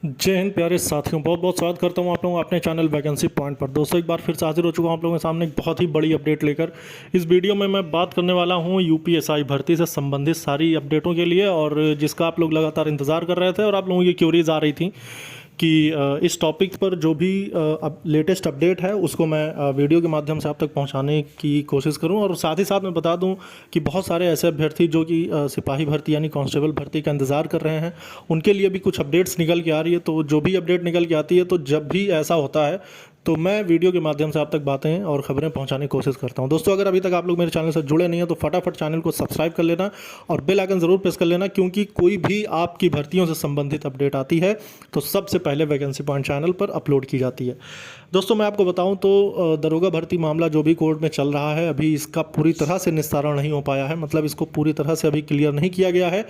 जय हिंद प्यारे साथियों, बहुत बहुत स्वागत करता हूं आप लोगों को अपने चैनल वैकेंसी पॉइंट पर। दोस्तों एक बार फिर से हाजिर हो चुका हूं आप लोगों के सामने एक बहुत ही बड़ी अपडेट लेकर। इस वीडियो में मैं बात करने वाला हूं यूपीएसआई भर्ती से संबंधित सारी अपडेटों के लिए, और जिसका आप लोग लगातार इंतजार कर रहे थे और आप लोगों की क्यूरीज आ रही थी कि इस टॉपिक पर जो भी लेटेस्ट अपडेट है उसको मैं वीडियो के माध्यम से आप तक पहुंचाने की कोशिश करूं। और साथ ही साथ मैं बता दूं कि बहुत सारे ऐसे अभ्यर्थी जो कि सिपाही भर्ती यानी कांस्टेबल भर्ती का इंतज़ार कर रहे हैं, उनके लिए भी कुछ अपडेट्स निकल के आ रही है। तो जो भी अपडेट निकल के आती है, तो जब भी ऐसा होता है तो मैं वीडियो के माध्यम से आप तक बातें और खबरें पहुंचाने की कोशिश करता हूं। दोस्तों अगर अभी तक आप लोग मेरे चैनल से जुड़े नहीं हैं तो फटाफट चैनल को सब्सक्राइब कर लेना और बेल आइकन ज़रूर प्रेस कर लेना, क्योंकि कोई भी आपकी भर्तियों से संबंधित अपडेट आती है तो सबसे पहले वैकेंसी पॉइंट चैनल पर अपलोड की जाती है। दोस्तों मैं आपको बताऊं तो दरोगा भर्ती मामला जो भी कोर्ट में चल रहा है, अभी इसका पूरी तरह से निस्तारण नहीं हो पाया है। मतलब इसको पूरी तरह से अभी क्लियर नहीं किया गया है,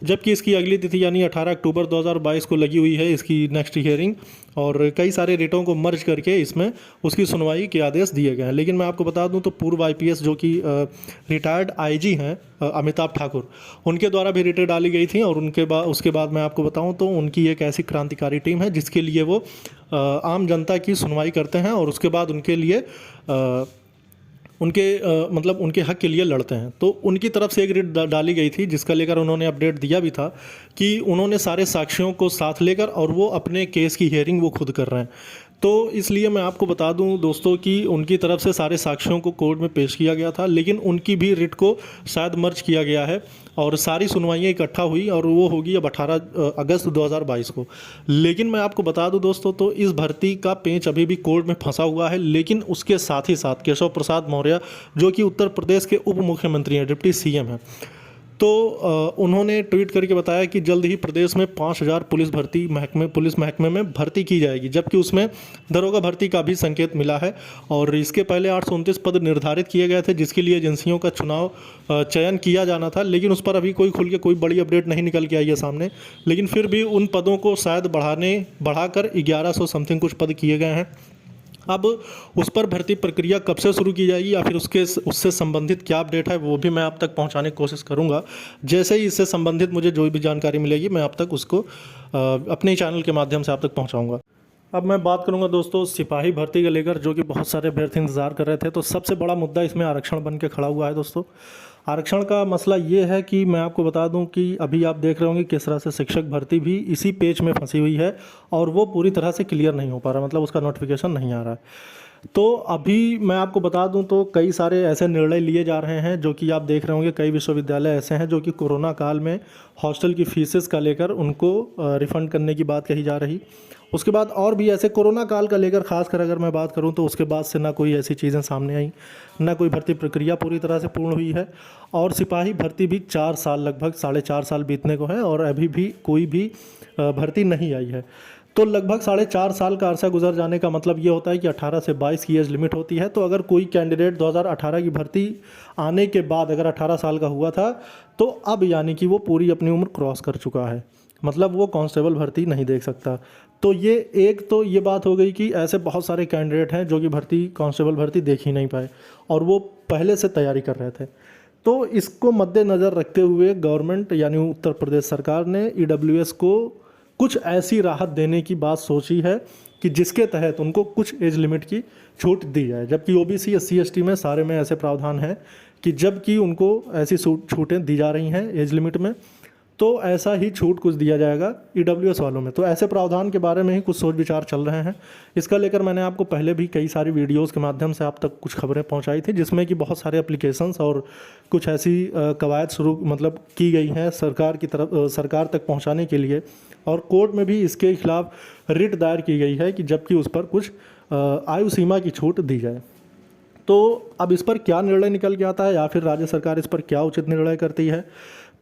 जबकि इसकी अगली तिथि यानी 18 अक्टूबर 2022 को लगी हुई है इसकी नेक्स्ट हियरिंग, और कई सारे रिटों को मर्ज करके इसमें उसकी सुनवाई के आदेश दिए गए हैं। लेकिन मैं आपको बता दूं तो पूर्व आईपीएस जो कि रिटायर्ड आईजी हैं अमिताभ ठाकुर, उनके द्वारा भी रिटें डाली गई थी, और उसके बाद मैं आपको बताऊं तो उनकी एक ऐसी क्रांतिकारी टीम है जिसके लिए वो आम जनता की सुनवाई करते हैं और उसके बाद उनके लिए मतलब उनके हक के लिए लड़ते हैं। तो उनकी तरफ से एक रिट डाली गई थी जिसका लेकर उन्होंने अपडेट दिया भी था कि उन्होंने सारे साक्ष्यों को साथ लेकर और वो अपने केस की हियरिंग वो खुद कर रहे हैं। तो इसलिए मैं आपको बता दूं दोस्तों कि उनकी तरफ से सारे साक्ष्यों को कोर्ट में पेश किया गया था, लेकिन उनकी भी रिट को शायद मर्ज किया गया है और सारी सुनवाइयाँ इकट्ठा हुई और वो होगी अब 18 अगस्त 2022 को। लेकिन मैं आपको बता दूं दोस्तों, तो इस भर्ती का पेंच अभी भी कोर्ट में फंसा हुआ है। लेकिन उसके साथ ही साथ केशव प्रसाद मौर्य जो कि उत्तर प्रदेश के उप मुख्यमंत्री हैं, डिप्टी सीएम हैं, तो उन्होंने ट्वीट करके बताया कि जल्द ही प्रदेश में 5000 पुलिस महकमे में भर्ती की जाएगी, जबकि उसमें दरोगा भर्ती का भी संकेत मिला है। और इसके पहले 829 पद निर्धारित किए गए थे जिसके लिए एजेंसियों का चयन किया जाना था, लेकिन उस पर अभी खुल के कोई बड़ी अपडेट नहीं निकल के आई है सामने। लेकिन फिर भी उन पदों को शायद बढ़ाकर 1100 समथिंग कुछ पद किए गए हैं। अब उस पर भर्ती प्रक्रिया कब से शुरू की जाएगी या फिर उससे संबंधित क्या अपडेट है वो भी मैं आप तक पहुंचाने की कोशिश करूंगा। जैसे ही इससे संबंधित मुझे जो भी जानकारी मिलेगी मैं आप तक उसको अपने चैनल के माध्यम से आप तक पहुंचाऊंगा। अब मैं बात करूंगा दोस्तों सिपाही भर्ती को लेकर, जो कि बहुत सारे अभ्यर्थी इंतजार कर रहे थे। तो सबसे बड़ा मुद्दा इसमें आरक्षण बन के खड़ा हुआ है दोस्तों। आरक्षण का मसला ये है कि मैं आपको बता दूं कि अभी आप देख रहे होंगे किस तरह से शिक्षक भर्ती भी इसी पेच में फंसी हुई है और वो पूरी तरह से क्लियर नहीं हो पा रहा, मतलब उसका नोटिफिकेशन नहीं आ रहा है। तो अभी मैं आपको बता दूं तो कई सारे ऐसे निर्णय लिए जा रहे हैं, जो कि आप देख रहे होंगे कई विश्वविद्यालय ऐसे हैं जो कि कोरोना काल में हॉस्टल की फीसेस का लेकर उनको रिफ़ंड करने की बात कही जा रही। उसके बाद और भी ऐसे कोरोना काल का लेकर खासकर अगर मैं बात करूं तो उसके बाद से ना कोई ऐसी चीज़ें सामने आई, ना कोई भर्ती प्रक्रिया पूरी तरह से पूर्ण हुई है। और सिपाही भर्ती भी 4 साल, लगभग 4.5 साल बीतने को है और अभी भी कोई भी भर्ती नहीं आई है। तो लगभग 4.5 साल का अरसा गुजर जाने का मतलब ये होता है कि 18 से 22 की एज लिमिट होती है। तो अगर कोई कैंडिडेट 2018 की भर्ती आने के बाद अगर 18 साल का हुआ था, तो अब यानी कि वो पूरी अपनी उम्र क्रॉस कर चुका है, मतलब वो कांस्टेबल भर्ती नहीं देख सकता। तो ये बात हो गई कि ऐसे बहुत सारे कैंडिडेट हैं जो कि कांस्टेबल भर्ती देख ही नहीं पाए और वो पहले से तैयारी कर रहे थे। तो इसको मद्देनज़र रखते हुए गवर्नमेंट यानी उत्तर प्रदेश सरकार ने ईडब्ल्यूएस को कुछ ऐसी राहत देने की बात सोची है कि जिसके तहत उनको कुछ एज लिमिट की छूट दी जाए, जबकि ओबीसी एससी एसटी में सारे में ऐसे प्रावधान हैं कि जबकि उनको ऐसी छूटें दी जा रही हैं एज लिमिट में, तो ऐसा ही छूट कुछ दिया जाएगा ईडब्ल्यूएस वालों में। तो ऐसे प्रावधान के बारे में ही कुछ सोच विचार चल रहे हैं। इसका लेकर मैंने आपको पहले भी कई सारी वीडियोस के माध्यम से आप तक कुछ खबरें पहुंचाई थी, जिसमें कि बहुत सारे एप्लीकेशंस और कुछ ऐसी कवायद मतलब की गई हैं सरकार तक पहुंचाने के लिए, और कोर्ट में भी इसके खिलाफ रिट दायर की गई है कि जबकि उस पर कुछ आयु सीमा की छूट दी जाए। तो अब इस पर क्या निर्णय निकल के आता है या फिर राज्य सरकार इस पर क्या उचित निर्णय करती है,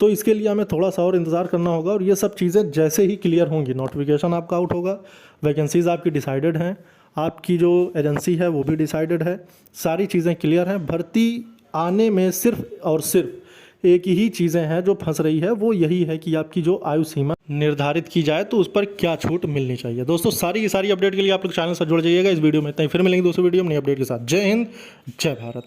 तो इसके लिए हमें थोड़ा सा और इंतज़ार करना होगा। और ये सब चीज़ें जैसे ही क्लियर होंगी, नोटिफिकेशन आपका आउट होगा, वैकेंसीज़ आपकी डिसाइडेड हैं, आपकी जो एजेंसी है वो भी डिसाइडेड है, सारी चीज़ें क्लियर हैं। भर्ती आने में सिर्फ और सिर्फ एक ही चीज़ें हैं जो फंस रही है, वो यही है कि आपकी जो आयु सीमा निर्धारित की जाए तो उस पर क्या छूट मिलनी चाहिए। दोस्तों सारी की सारी अपडेट के लिए आप लोग चैनल से जुड़ जाइएगा। इस वीडियो में इतना ही, फिर मिलेंगे दूसरे वीडियो में नई अपडेट के साथ। जय हिंद, जय भारत।